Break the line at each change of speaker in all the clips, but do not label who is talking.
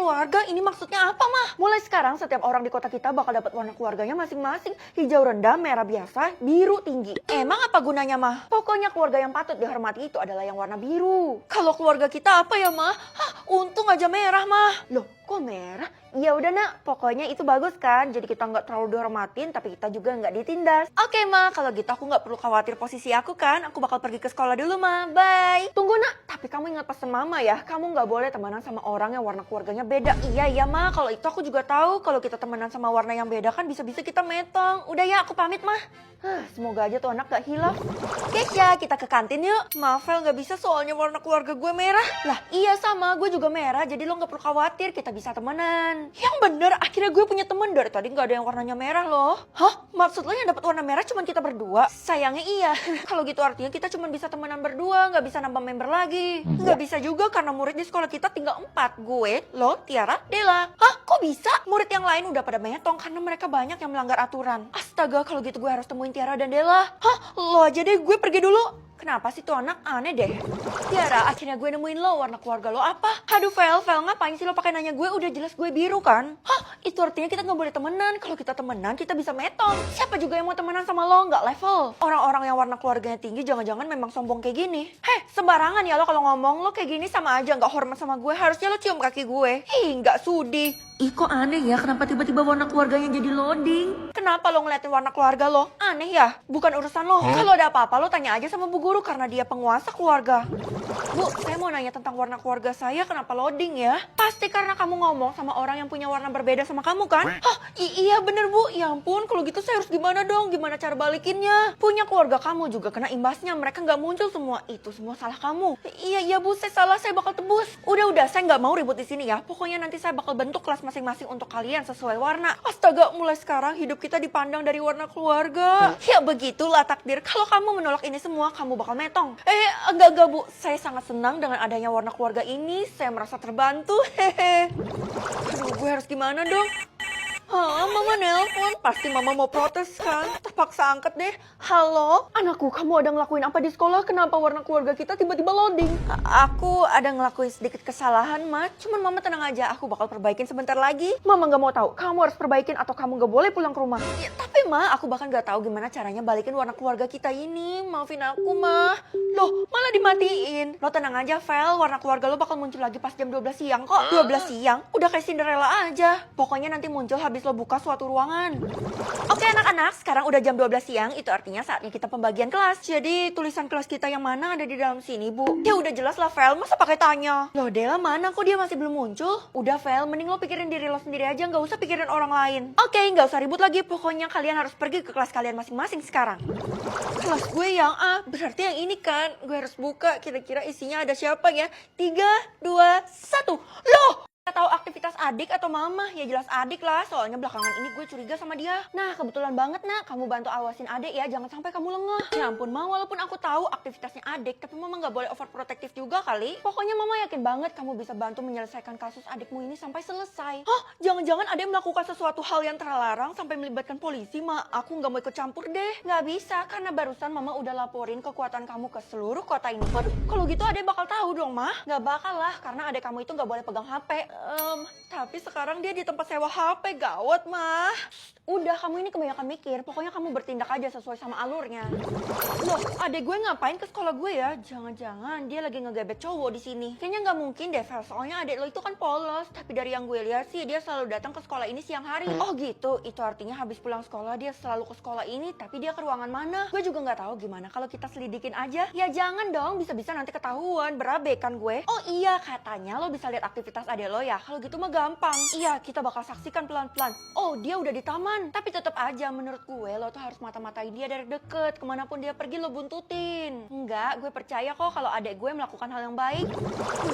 keluarga, ini maksudnya apa, Mah? Mulai sekarang setiap orang di kota kita bakal dapat warna keluarganya masing-masing. Hijau rendah, merah biasa, biru tinggi. Emang apa gunanya, Mah? Pokoknya keluarga yang patut dihormati itu adalah yang warna biru. Kalau keluarga kita apa ya, Mah? Hah, untung aja merah, Mah. Loh, kok merah? Ya udah nak, pokoknya itu bagus kan. Jadi kita nggak terlalu dihormatin, tapi kita juga nggak ditindas. Oke Ma, kalau gitu aku nggak perlu khawatir posisi aku kan. Aku bakal pergi ke sekolah dulu Ma, bye. Tunggu nak, tapi kamu ingat pesan mama ya. Kamu nggak boleh temenan sama orang yang warna keluarganya beda. Iya Ma, kalau itu aku juga tahu. Kalau kita temenan sama warna yang beda kan bisa-bisa kita metong. Udah ya, aku pamit Ma. Semoga aja tuh anak gak hilaf. Kesya, kita ke kantin yuk. Maaf Vel, gak bisa soalnya warna keluarga gue merah. Lah iya sama, gue juga merah. Jadi lo gak perlu khawatir, kita bisa temenan. Yang bener, akhirnya gue punya temen. Dari tadi gak ada yang warnanya merah loh. Hah? Maksud lo yang dapat warna merah cuma kita berdua? Sayangnya iya. Kalau gitu artinya kita cuma bisa temenan berdua. Gak bisa nambah member lagi. Gak bisa juga karena murid di sekolah kita tinggal 4. Gue, lo, Tiara, Dela. Hah? Kok bisa? Murid yang lain udah pada metong karena mereka banyak yang melanggar aturan. Astaga, kalau gitu gue harus temuin Tiara dan Dela. Hah? Lo aja deh, gue pergi dulu. Kenapa sih tuh anak aneh deh? Tiara, akhirnya gue nemuin lo. Warna keluarga lo apa? Aduh Vel, ngapain sih lo pakai nanya gue? Udah jelas gue biru kan? Hah? Itu artinya kita gak boleh temenan. Kalau kita temenan, kita bisa metong. Siapa juga yang mau temenan sama lo? Nggak level. Orang-orang yang warna keluarganya tinggi jangan-jangan memang sombong kayak gini. Heh, sembarangan ya lo kalau ngomong. Lo kayak gini sama aja nggak hormat sama gue. Harusnya lo cium kaki gue. Nggak sudi. Ih kok aneh ya, kenapa tiba-tiba warna keluarganya jadi loading? Kenapa lo ngeliatin warna keluarga lo? Aneh ya? Bukan urusan lo. Kalau ada apa-apa lo tanya aja sama bu guru karena dia penguasa keluarga. Bu, saya mau nanya tentang warna keluarga saya, kenapa loading ya? Pasti karena kamu ngomong sama orang yang punya warna berbeda sama kamu kan? Hah, iya bener bu, ya ampun kalau gitu saya harus gimana dong? Gimana cara balikinnya? Punya keluarga kamu juga kena imbasnya, mereka nggak muncul semua. Itu semua salah kamu. Iya bu, saya salah, saya bakal tebus. Udah, saya nggak mau ribut di sini ya. Pokoknya nanti saya bakal bentuk kelas masing-masing untuk kalian sesuai warna. Astaga, mulai sekarang hidup kita dipandang dari warna keluarga. Ya begitulah takdir. Kalau kamu menolak ini semua, kamu bakal metong. Enggak bu, saya sangat senang dengan adanya warna keluarga ini. Saya merasa terbantu. Hehe. Aduh, gue harus gimana dong? Mama nelpon. Pasti mama mau protes kan? Terpaksa angkat deh. Halo? Anakku, kamu ada ngelakuin apa di sekolah? Kenapa warna keluarga kita tiba-tiba loading? Aku ada ngelakuin sedikit kesalahan, Ma. Cuman mama tenang aja, aku bakal perbaikin sebentar lagi. Mama gak mau tahu, kamu harus perbaikin atau kamu gak boleh pulang ke rumah. Ya, tapi Ma, aku bahkan gak tahu gimana caranya balikin warna keluarga kita ini. Maafin aku, Ma. Loh, malah dimatiin. Lo tenang aja, Vel. Warna keluarga lo bakal muncul lagi pas jam 12 siang kok. 12 siang? Udah kayak Cinderella aja. Pokoknya nanti muncul habis lo buka suatu ruangan. Oke anak-anak, sekarang udah jam 12 siang, itu artinya saatnya kita pembagian kelas. Jadi tulisan kelas kita yang mana ada di dalam sini, Bu? Ya udah jelas lah, Vel, masa pakai tanya? Loh Dela mana, kok dia masih belum muncul? Udah Vel, mending lo pikirin diri lo sendiri aja, nggak usah pikirin orang lain. Oke, nggak usah ribut lagi, pokoknya kalian harus pergi ke kelas kalian masing-masing sekarang. Kelas gue yang A, berarti yang ini kan? Gue harus buka, kira-kira isinya ada siapa ya? 3, 2, 1. Loh! Tahu aktivitas adik atau mama? Ya jelas adik lah, soalnya belakangan ini gue curiga sama dia. Nah kebetulan banget nak, kamu bantu awasin adik ya, jangan sampai kamu lengah. Ya ampun Ma, walaupun aku tahu aktivitasnya adik, tapi mama gak boleh overprotective juga kali. Pokoknya mama yakin banget kamu bisa bantu menyelesaikan kasus adikmu ini sampai selesai. Hah? Jangan-jangan adik melakukan sesuatu hal yang terlarang sampai melibatkan polisi, Ma. Aku gak mau ikut campur deh. Gak bisa, karena barusan mama udah laporin kekuatan kamu ke seluruh kota ini. Waduh, kalau gitu adik bakal tahu dong, Ma. Gak bakal lah, karena adik kamu itu gak boleh pegang HP. Tapi sekarang dia di tempat sewa HP, gawat mah. Udah, kamu ini kebanyakan mikir. Pokoknya kamu bertindak aja sesuai sama alurnya. Loh, adek gue ngapain ke sekolah gue ya? Jangan-jangan dia lagi ngegebet cowok di sini. Kayaknya nggak mungkin deh, Vel. Soalnya adek lo itu kan polos. Tapi dari yang gue lihat sih, dia selalu datang ke sekolah ini siang hari. Oh gitu, itu artinya habis pulang sekolah dia selalu ke sekolah ini. Tapi dia ke ruangan mana? Gue juga nggak tahu gimana kalau kita selidikin aja. Ya jangan dong, bisa-bisa nanti ketahuan. Berabe kan gue. Oh iya, katanya lo bisa lihat aktivitas adek lo ya. Kalau gitu mah gampang. Iya, kita bakal saksikan pelan-pelan. Oh, dia udah di taman. Tapi tetap aja menurut gue lo tuh harus mata-matain dia dari deket. Kemanapun dia pergi lo buntutin. Enggak, gue percaya kok kalau adek gue melakukan hal yang baik.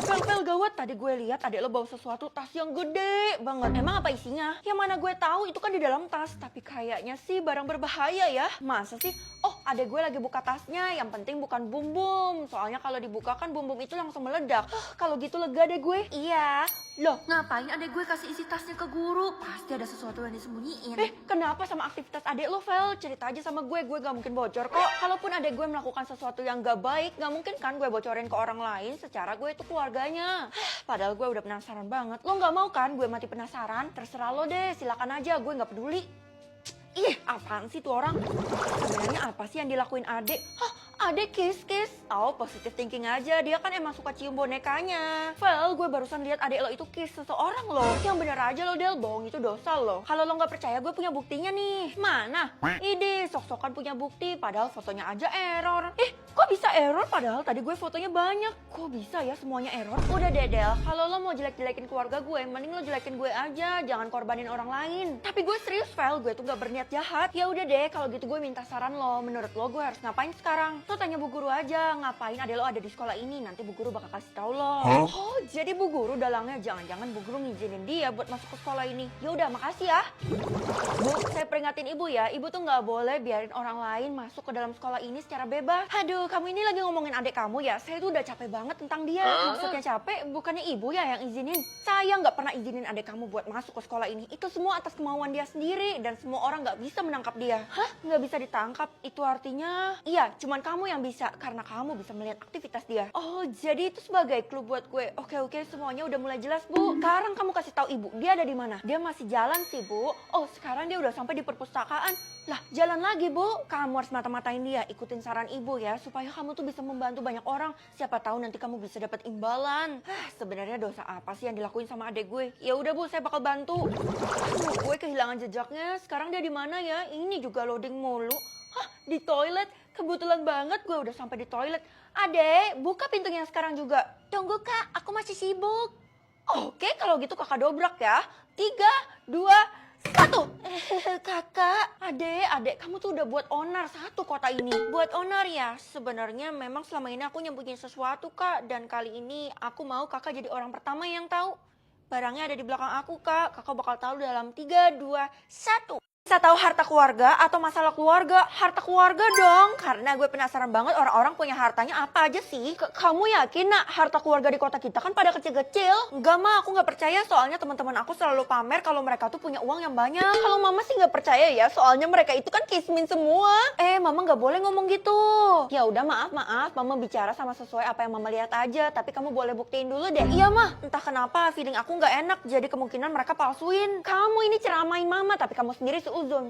Vel, gawat. Tadi gue lihat adek lo bawa sesuatu tas yang gede banget. Emang apa isinya? Yang mana gue tahu itu kan di dalam tas. Tapi kayaknya sih barang berbahaya ya. Masa sih? Oh, adek gue lagi buka tasnya, yang penting bukan bum-bum. Soalnya kalau dibuka kan bum-bum itu langsung meledak. Kalau gitu lega deh gue. Iya. Loh, ngapain adek gue kasih isi tasnya ke guru? Pasti ada sesuatu yang disembunyiin. Kenapa sama aktivitas adek lo, Vel? Cerita aja sama gue gak mungkin bocor kok. Kalaupun adek gue melakukan sesuatu yang gak baik, gak mungkin kan gue bocorin ke orang lain secara gue itu keluarganya. Padahal gue udah penasaran banget. Lo gak mau kan gue mati penasaran? Terserah lo deh, silakan aja, gue gak peduli. Ih, apaan sih tuh orang? Sebenarnya apa sih yang dilakuin adek? Adek kiss-kiss? Oh, positive thinking aja. Dia kan emang suka cium bonekanya. Vel, gue barusan lihat adek lo itu kiss seseorang loh. Yang bener aja lo, Del. Bohong itu dosa loh. Kalau lo nggak percaya, gue punya buktinya nih. Mana? Ide, sok-sokan punya bukti. Padahal fotonya aja error. Kok bisa error? Padahal tadi gue fotonya banyak. Kok bisa ya semuanya error? Udah deh, Del. Kalau lo mau jelek-jelekin keluarga gue, mending lo jelekin gue aja. Jangan korbanin orang lain. Tapi gue serius, Vel. Gue tuh gak berniat jahat. Ya udah deh, kalau gitu gue minta saran lo. Menurut lo gue harus ngapain sekarang? Lo tanya Bu Guru aja, ngapain adek lo ada di sekolah ini? Nanti Bu Guru bakal kasih tahu lo. Oh, jadi Bu Guru dalangnya jangan-jangan Bu Guru ngizinin dia buat masuk ke sekolah ini. Ya udah, makasih ya. Bu, saya peringatin Ibu ya. Ibu tuh nggak boleh biarin orang lain masuk ke dalam sekolah ini secara bebas. Aduh, kamu ini lagi ngomongin adek kamu ya. Saya tuh udah capek banget tentang dia. Maksudnya capek, bukannya Ibu ya yang izinin. Saya nggak pernah izinin adek kamu buat masuk ke sekolah ini. Itu semua atas kemauan dia sendiri dan semua orang nggak bisa menangkap dia. Hah? Nggak bisa ditangkap? Itu artinya? Iya, cuman kamu yang bisa karena kamu bisa melihat aktivitas dia. Oh, jadi itu sebagai clue buat gue. Oke, semuanya udah mulai jelas, Bu. Sekarang kamu kasih tahu Ibu, dia ada di mana? Dia masih jalan sih, Bu. Oh, sekarang dia udah sampai di perpustakaan. Lah, jalan lagi, Bu. Kamu harus mata-matain dia. Ikutin saran Ibu ya, supaya kamu tuh bisa membantu banyak orang. Siapa tahu nanti kamu bisa dapat imbalan. Sebenarnya dosa apa sih yang dilakuin sama adek gue? Ya udah, Bu, saya bakal bantu. Gue kehilangan jejaknya. Sekarang dia di mana ya? Ini juga loading mulu. Di toilet. Kebetulan banget gue udah sampai di toilet. Adek, buka pintunya sekarang juga. Tunggu, Kak, aku masih sibuk. Oke, kalau gitu kakak dobrak ya. 3, 2, 1. Kakak, adek, kamu tuh udah buat onar satu kota ini. Buat onar ya? Sebenarnya memang selama ini aku nyembunyiin sesuatu, Kak. Dan kali ini aku mau kakak jadi orang pertama yang tahu. Barangnya ada di belakang aku, Kak. Kakak bakal tahu dalam 3, 2, 1. Bisa tahu harta keluarga atau masalah keluarga? Harta keluarga dong, karena gue penasaran banget orang-orang punya hartanya apa aja sih. Kamu yakin, Nak, harta keluarga di kota kita kan pada kecil-kecil? Enggak, Ma, aku nggak percaya soalnya teman-teman aku selalu pamer kalau mereka tuh punya uang yang banyak. Kalau Mama sih nggak percaya ya, soalnya mereka itu kan kismin semua. Mama nggak boleh ngomong gitu. Ya udah, maaf, Mama bicara sama sesuai apa yang Mama lihat aja, tapi kamu boleh buktiin dulu deh. Iya, Ma, entah kenapa feeling aku nggak enak, jadi kemungkinan mereka palsuin. Kamu ini ceramain Mama, tapi kamu sendiri uzon.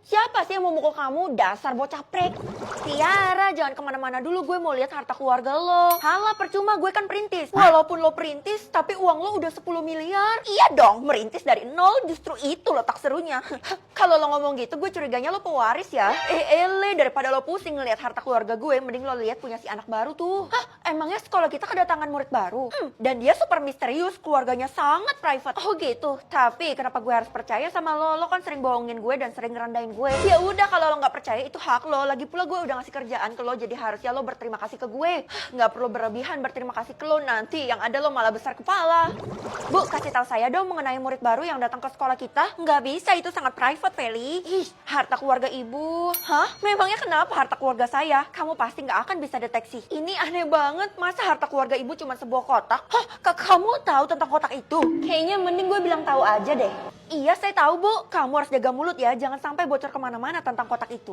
Siapa sih yang mau mukul kamu? Dasar bocah prek. Tiara, jangan kemana-mana dulu. Gue mau lihat harta keluarga lo. Halah, percuma, gue kan perintis. Walaupun lo perintis, tapi uang lo udah 10 miliar. Iya dong, merintis dari nol, justru itu letak serunya. Kalau lo ngomong gitu, gue curiganya lo pewaris ya. Daripada lo pusing ngelihat harta keluarga gue, mending lo lihat punya si anak baru tuh. Emangnya sekolah kita kedatangan murid baru? Dan dia super misterius, keluarganya sangat private. Oh gitu, tapi kenapa gue harus percaya sama lo? Lo kan sering bohongin gue dan sering ngerendahin gue. Ya udah, kalau lo nggak percaya itu hak lo. Lagi pula gue udah ngasih kerjaan ke lo, jadi harusnya lo berterima kasih ke gue. Nggak perlu berlebihan berterima kasih ke lo, nanti yang ada lo malah besar kepala. Bu, kasih tahu saya dong mengenai murid baru yang datang ke sekolah kita. Nggak bisa, itu sangat private, Feli. Harta keluarga ibu. Memangnya kenapa harta keluarga saya? Kamu pasti nggak akan bisa deteksi. Ini aneh banget, masa harta keluarga ibu cuma sebuah kotak? Kamu tahu tentang kotak itu? Kayaknya mending gue bilang tahu aja deh. Iya, saya tahu, Bu. Kamu harus jaga mulut ya, jangan sampai bocor kemana-mana tentang kotak itu.